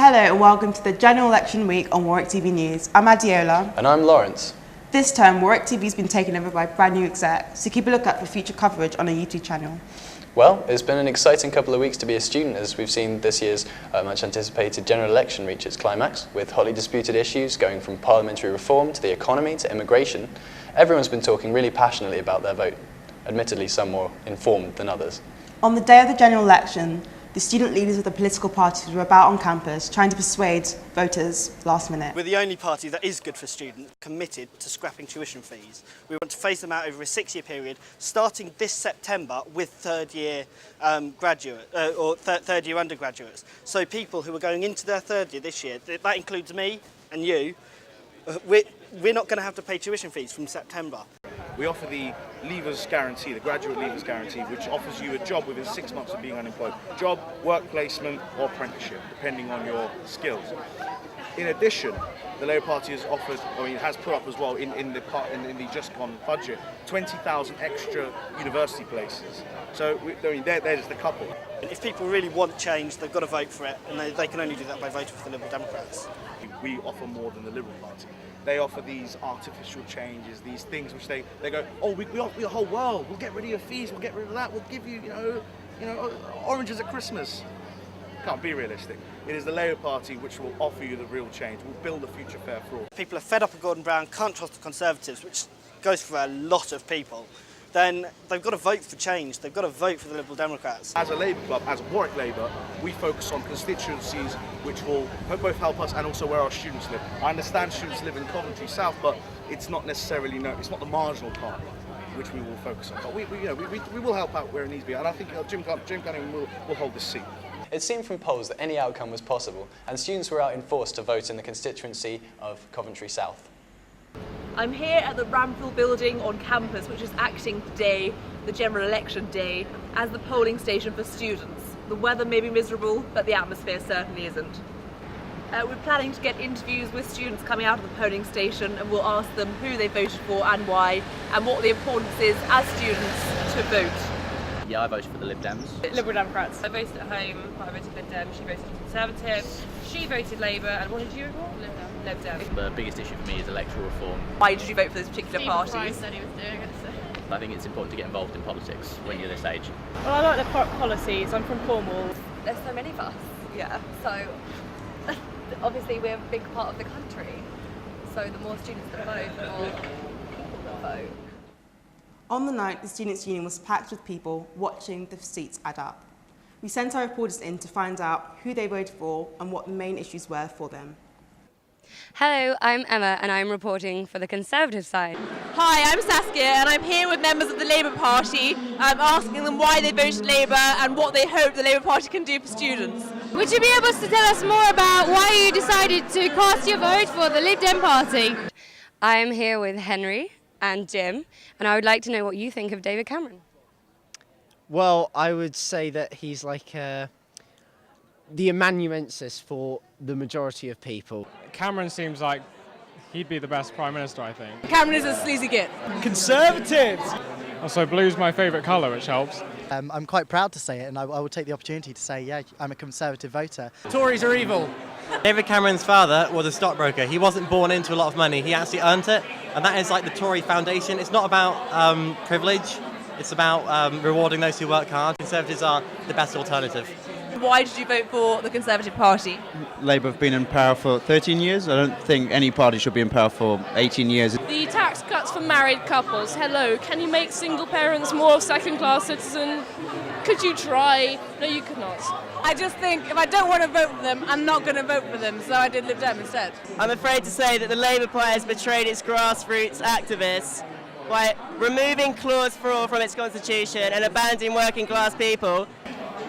Hello and welcome to the General Election Week on WTV News. I'm Adiola. And I'm Lawrence. This time, WTV has been taken over by brand new execs, so keep a lookout for future coverage on our YouTube channel. Well, it's been an exciting couple of weeks to be a student as we've seen this year's much anticipated general election reach its climax, with hotly disputed issues going from parliamentary reform to the economy to immigration. Everyone's been talking really passionately about their vote, admittedly some more informed than others. On the day of the general election, the student leaders of the political parties were about on campus trying to persuade voters last minute. We're the only party that is good for students, committed to scrapping tuition fees. We want to phase them out over a 6-year period, starting this September with third-year third-year undergraduates. So people who are going into their third year this year, that includes me and you, we're not going to have to pay tuition fees from September. We offer the Leavers Guarantee, the Graduate Leavers Guarantee, which offers you a job within 6 months of being unemployed. Job, work placement or apprenticeship, depending on your skills. In addition, the Labour Party has offered, has put up as well in the just gone budget, 20,000 extra university places. So there's the couple. If people really want change, they've got to vote for it, and they can only do that by voting for the Liberal Democrats. We offer more than the Liberal Party. They offer these artificial changes, these things which they go, oh, we offer the whole world, we'll get rid of your fees, we'll get rid of that, we'll give you, oranges at Christmas. Can't be realistic. It is the Labour Party which will offer you the real change, will build a future fair for all. People are fed up of Gordon Brown, can't trust the Conservatives, which goes for a lot of people. Then they've got to vote for change. They've got to vote for the Liberal Democrats. As a Labour club, as Warwick Labour, we focus on constituencies which will both help us and also where our students live. I understand students live in Coventry South, but it's not necessarily it's not the marginal part which we will focus on. But we will help out where it needs to be, and I think Jim Cunningham will hold this seat. It seemed from polls that any outcome was possible, and students were out in force to vote in the constituency of Coventry South. I'm here at the Ramfield building on campus, which is acting today, the general election day, as the polling station for students. The weather may be miserable, but the atmosphere certainly isn't. We're planning to get interviews with students coming out of the polling station, and we'll ask them who they voted for and why, and what the importance is as students to vote. Yeah, I voted for the Lib Dems. Liberal Democrats. I voted at home, I voted Lib Dem, she voted Conservative, she voted Labour, and what did you vote for? Lib Dem. The biggest issue for me is electoral reform. Why did you vote for this particular party? Price said he was doing it, so. I think it's important to get involved in politics when you're this age. Well, I like the policies. I'm from Cornwall. There's so many of us. Yeah. So obviously we're a big part of the country. So the more students that vote, the more people that vote. On the night, the Students' Union was packed with people watching the seats add up. We sent our reporters in to find out who they voted for and what the main issues were for them. Hello, I'm Emma and I'm reporting for the Conservative side. Hi, I'm Saskia and I'm here with members of the Labour Party. I'm asking them why they voted Labour and what they hope the Labour Party can do for students. Would you be able to tell us more about why you decided to cast your vote for the Lib Dem Party? I'm here with Henry and Jim, and I would like to know what you think of David Cameron. Well, I would say that he's like the amanuensis for the majority of people. Cameron seems like he'd be the best Prime Minister, I think. Cameron is a sleazy git. Conservatives! Also, blue's my favourite colour, which helps. I'm quite proud to say it, and I will take the opportunity to say, yeah, I'm a Conservative voter. Tories are evil. David Cameron's father was a stockbroker. He wasn't born into a lot of money. He actually earned it, and that is like the Tory foundation. It's not about privilege. It's about rewarding those who work hard. Conservatives are the best alternative. Why did you vote for the Conservative Party? Labour have been in power for 13 years. I don't think any party should be in power for 18 years. The tax cuts for married couples. Hello, can you make single parents more second-class citizens? Could you try? No, you could not. I just think if I don't want to vote for them, I'm not going to vote for them, so I did Lib Dem instead. I'm afraid to say that the Labour Party has betrayed its grassroots activists by removing Clause 4 from its constitution and abandoning working class people.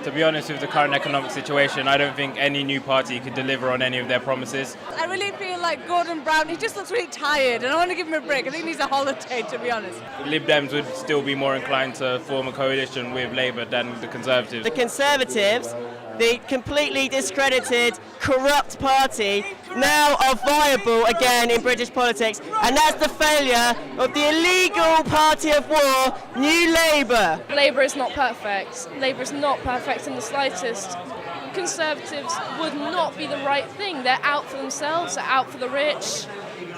To be honest, with the current economic situation, I don't think any new party could deliver on any of their promises. I really feel like Gordon Brown, he just looks really tired, and I want to give him a break. I think he needs a holiday, to be honest. The Lib Dems would still be more inclined to form a coalition with Labour than the Conservatives. The Conservatives, the completely discredited, corrupt party, now are viable again in British politics, and that's the failure of the illegal party of war, New Labour. Labour is not perfect. Labour is not perfect in the slightest. Conservatives would not be the right thing. They're out for themselves, they're out for the rich.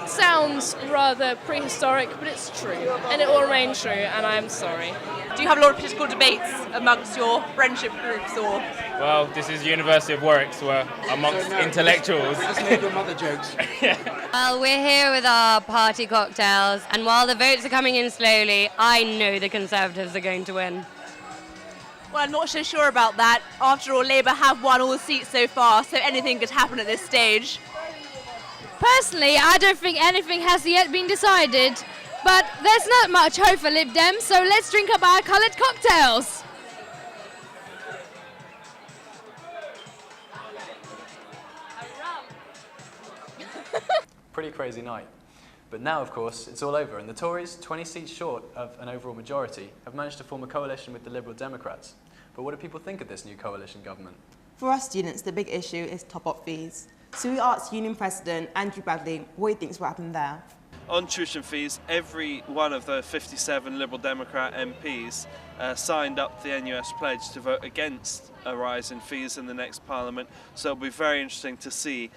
Sounds rather prehistoric, but it's true, and it will remain true, and I'm sorry. Do you have a lot of political debates amongst your friendship groups, or? Well, this is University of Warwick, so we're amongst intellectuals. Just make your mother jokes. Well, we're here with our party cocktails, and while the votes are coming in slowly, I know the Conservatives are going to win. Well, I'm not so sure about that. After all, Labour have won all the seats so far, so anything could happen at this stage. Personally, I don't think anything has yet been decided, but there's not much hope for Lib Dem, so let's drink up our coloured cocktails. Pretty crazy night. But now, of course, it's all over, and the Tories, 20 seats short of an overall majority, have managed to form a coalition with the Liberal Democrats. But what do people think of this new coalition government? For us students, the big issue is top-up fees. So we asked Union President Andrew Bradley what he thinks will happen there. On tuition fees, every one of the 57 Liberal Democrat MPs signed up the NUS pledge to vote against a rise in fees in the next Parliament, so it'll be very interesting to see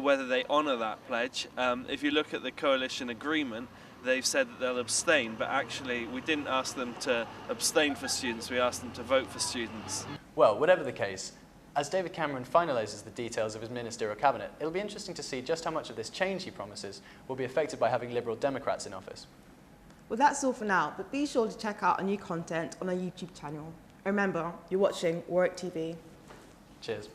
whether they honour that pledge. If you look at the coalition agreement, they've said that they'll abstain, but actually we didn't ask them to abstain for students, we asked them to vote for students. Well, whatever the case, as David Cameron finalises the details of his ministerial cabinet, it'll be interesting to see just how much of this change he promises will be affected by having Liberal Democrats in office. Well, that's all for now, but be sure to check out our new content on our YouTube channel. Remember, you're watching WTV. Cheers.